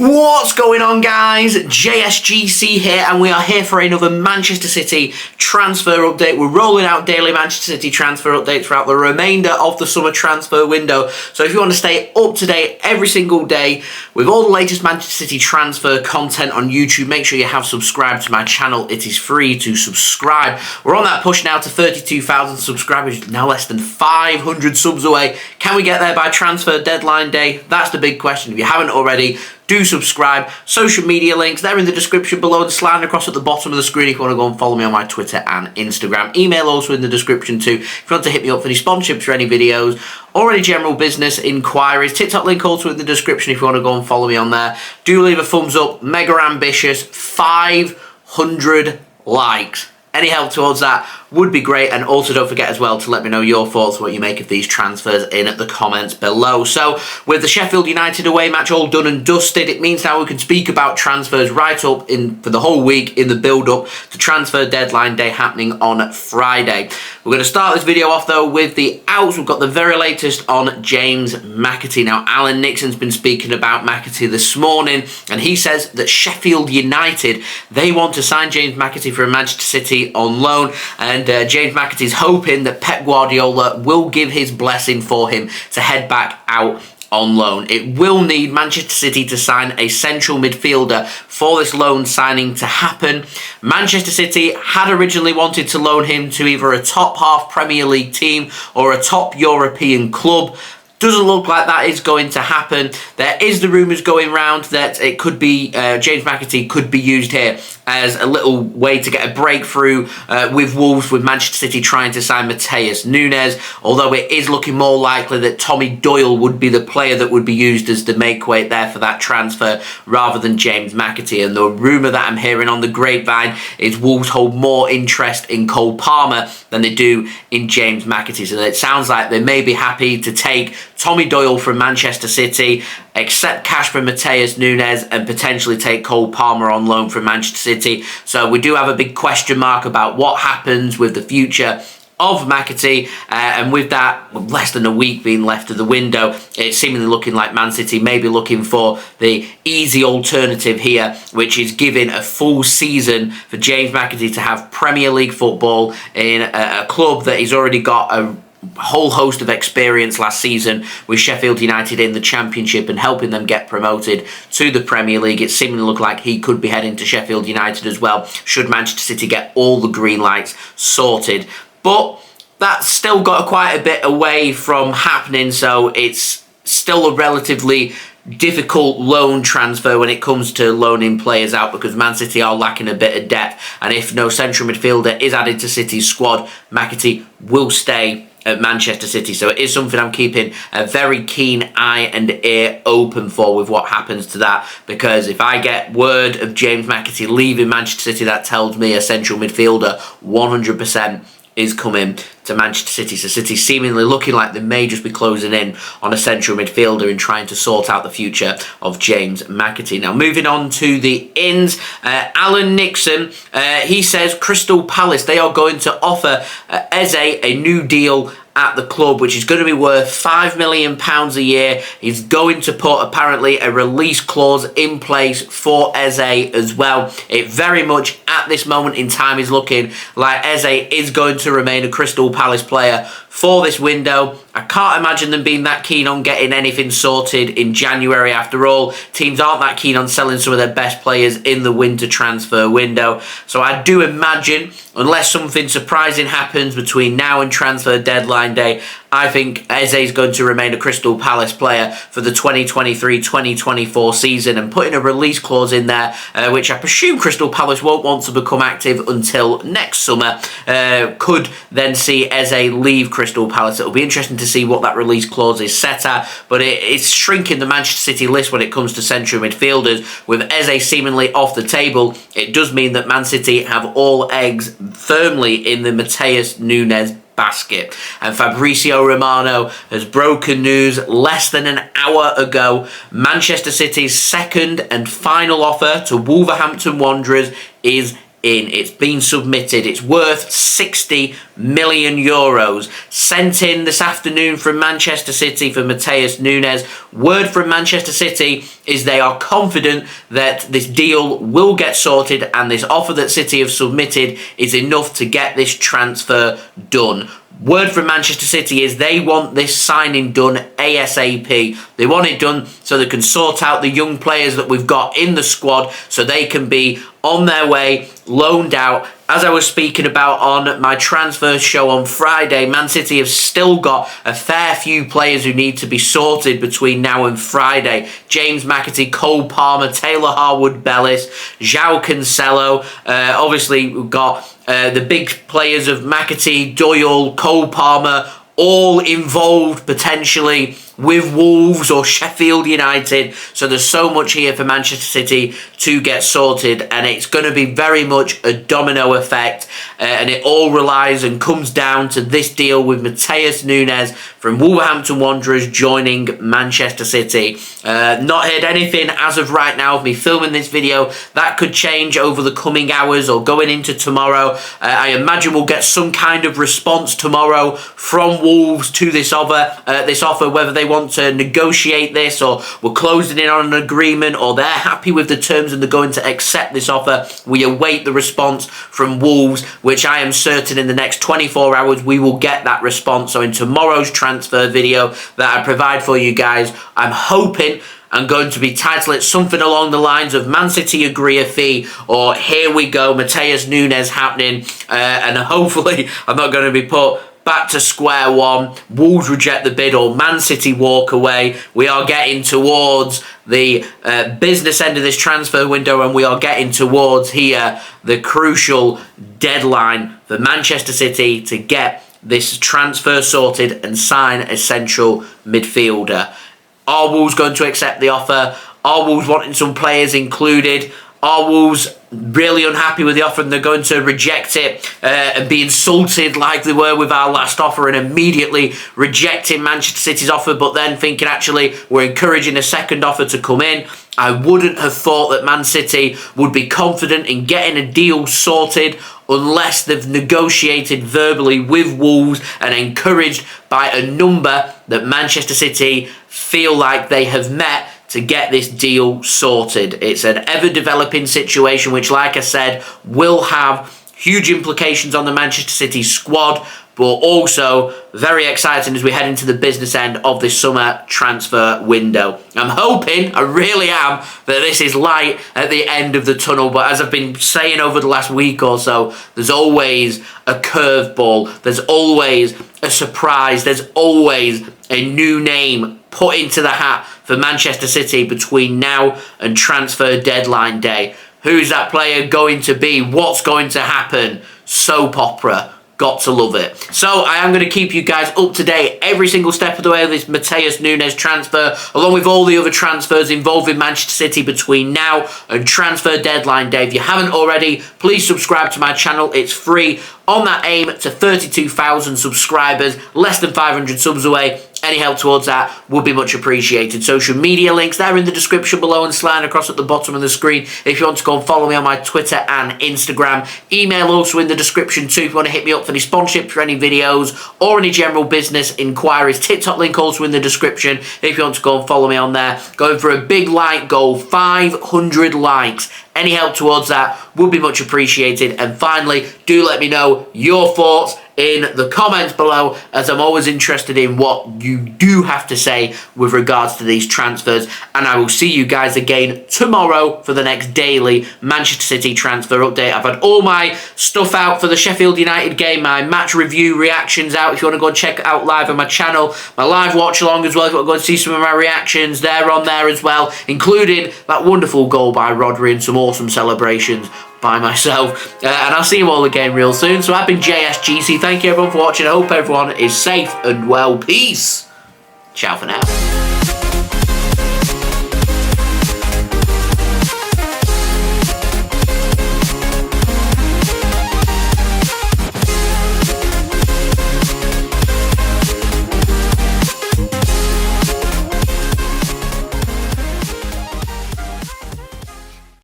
What's going on, guys? JSGC here, and we are here for another Manchester City transfer update. We're rolling out daily Manchester City transfer updates throughout the remainder of the summer transfer window. So if you want to stay up to date every single day with all the latest Manchester City transfer content on YouTube, make sure you have subscribed to my channel. It is free to subscribe. We're on that push now to 32,000 subscribers, now less than 500 subs away. Can we get there by transfer deadline day? That's the big question. If you haven't already, do subscribe. Social media links, they're in the description below and sliding across at the bottom of the screen if you want to go and follow me on my Twitter and Instagram. Email also in the description too if you want to hit me up for any sponsorships for any videos or any general business inquiries. TikTok link also in the description if you want to go and follow me on there. Do leave a thumbs up. Mega ambitious. 500 likes. Any help towards that would be great, and also don't forget as well to let me know your thoughts, what you make of these transfers in the comments below. So with the Sheffield United away match all done and dusted, it means now we can speak about transfers right up in for the whole week in the build-up to transfer deadline day happening on Friday. We're going to start this video off though with the outs. We've got the very latest on James McAtee. Now Alan Nixon's been speaking about McAtee this morning, and he says that Sheffield United, they want to sign James McAtee from Manchester City on loan, and James McAtee's hoping that Pep Guardiola will give his blessing for him to head back out on loan. It will need Manchester City to sign a central midfielder for this loan signing to happen. Manchester City had originally wanted to loan him to either a top half Premier League team or a top European club. Doesn't look like that is going to happen. There is the rumours going round that it could be James McAtee could be used here as a little way to get a breakthrough with Wolves, with Manchester City trying to sign Matheus Nunes, although it is looking more likely that Tommy Doyle would be the player that would be used as the make-weight there for that transfer rather than James McAtee. And the rumour that I'm hearing on the grapevine is Wolves hold more interest in Cole Palmer than they do in James McAtee. So it sounds like they may be happy to take Tommy Doyle from Manchester City, accept cash from Matheus Nunes, and potentially take Cole Palmer on loan from Manchester City. So we do have a big question mark about what happens with the future of McAtee, and with that, less than a week being left of the window, it's seemingly looking like Man City may be looking for the easy alternative here, which is giving a full season for James McAtee to have Premier League football in a club that he's already got a whole host of experience last season with Sheffield United in the Championship and helping them get promoted to the Premier League. It seemingly looked like he could be heading to Sheffield United as well, should Manchester City get all the green lights sorted. But that's still got quite a bit away from happening, so it's still a relatively difficult loan transfer when it comes to loaning players out, because Man City are lacking a bit of depth, and if no central midfielder is added to City's squad, McAtee will stay at Manchester City. So it is something I'm keeping a very keen eye and ear open for with what happens to that, because if I get word of James McAtee leaving Manchester City, that tells me a central midfielder 100% is coming to Manchester City. So City seemingly looking like they may just be closing in on a central midfielder and trying to sort out the future of James McAtee. Now moving on to the ins, Alan Nixon, he says Crystal Palace, they are going to offer Eze a new deal at the club, which is going to be worth £5 million a year. He's going to put apparently a release clause in place for Eze as well. It very much at this moment in time is looking like Eze is going to remain a Crystal Palace player for this window. I can't imagine them being that keen on getting anything sorted in January. After all, teams aren't that keen on selling some of their best players in the winter transfer window. So I do imagine, unless something surprising happens between now and transfer deadline day, I think Eze is going to remain a Crystal Palace player for the 2023-2024 season, and putting a release clause in there, which I presume Crystal Palace won't want to become active until next summer, could then see Eze leave Crystal Palace. It'll be interesting to see what that release clause is set at, but it's shrinking the Manchester City list when it comes to central midfielders. With Eze seemingly off the table, it does mean that Man City have all eggs firmly in the Matheus Nunes basket. And Fabrizio Romano has broken news less than an hour ago. Manchester City's second and final offer to Wolverhampton Wanderers is in. It's been submitted. It's worth 60 million euros. Sent in this afternoon from Manchester City for Matheus Nunes. Word from Manchester City is they are confident that this deal will get sorted and this offer that City have submitted is enough to get this transfer done. Word from Manchester City is they want this signing done ASAP. They want it done so they can sort out the young players that we've got in the squad so they can be on their way, loaned out. As I was speaking about on my transfer show on Friday, Man City have still got a fair few players who need to be sorted between now and Friday. James McAtee, Cole Palmer, Taylor Harwood-Bellis, João Cancelo. Obviously, we've got the big players of McAtee, Doyle, Cole Palmer, all involved potentially with Wolves or Sheffield United. So there's so much here for Manchester City to get sorted, and it's going to be very much a domino effect, and it all relies and comes down to this deal with Matheus Nunes from Wolverhampton Wanderers joining Manchester City. Not heard anything as of right now of me filming this video. That could change over the coming hours or going into tomorrow. I imagine we'll get some kind of response tomorrow from Wolves to this offer, whether they want to negotiate this or we're closing in on an agreement or they're happy with the terms and they're going to accept this offer. We await the response from Wolves, which I am certain in the next 24 hours we will get that response. So in tomorrow's transfer video that I provide for you guys, I'm hoping I'm going to be titled it something along the lines of Man City agree a fee, or here we go, Matheus Nunes happening, and hopefully I'm not going to be put back to square one. Wolves reject the bid or Man City walk away. We are getting towards the business end of this transfer window, and we are getting towards here the crucial deadline for Manchester City to get this transfer sorted and sign a central midfielder. Are Wolves going to accept the offer? Are Wolves wanting some players included? Are Wolves really unhappy with the offer and they're going to reject it and be insulted like they were with our last offer and immediately rejecting Manchester City's offer, but then thinking actually we're encouraging a second offer to come in? I wouldn't have thought that Man City would be confident in getting a deal sorted unless they've negotiated verbally with Wolves and encouraged by a number that Manchester City feel like they have met to get this deal sorted. It's an ever-developing situation which, like I said, will have huge implications on the Manchester City squad, but also very exciting as we head into the business end of this summer transfer window. I'm hoping, I really am, that this is light at the end of the tunnel, but as I've been saying over the last week or so, there's always a curveball, there's always a surprise, there's always a new name put into the hat for Manchester City between now and transfer deadline day. Who's that player going to be? What's going to happen? Soap opera. Got to love it. So I am going to keep you guys up to date every single step of the way of this Matheus Nunes transfer, along with all the other transfers involving Manchester City between now and transfer deadline day. If you haven't already, please subscribe to my channel. It's free. On that aim to 32,000 subscribers, less than 500 subs away. Any help towards that would be much appreciated. Social media links, they're in the description below and sliding across at the bottom of the screen if you want to go and follow me on my Twitter and Instagram. Email also in the description too if you want to hit me up for any sponsorship for any videos or any general business inquiries. TikTok link also in the description if you want to go and follow me on there. Going for a big like goal, 500 likes. Any help towards that would be much appreciated. And finally, do let me know your thoughts in the comments below, as I'm always interested in what you do have to say with regards to these transfers. And I will see you guys again tomorrow for the next daily Manchester City transfer update. I've had all my stuff out for the Sheffield United game, my match review reactions out. If you want to go and check it out live on my channel, my live watch along as well. If you want to go and see some of my reactions, they're on there as well, including that wonderful goal by Rodri and some awesome celebrations by myself. And I'll see you all again real soon. So I've been JSGC. Thank you everyone for watching. I hope everyone is safe and well. Peace. Ciao for now.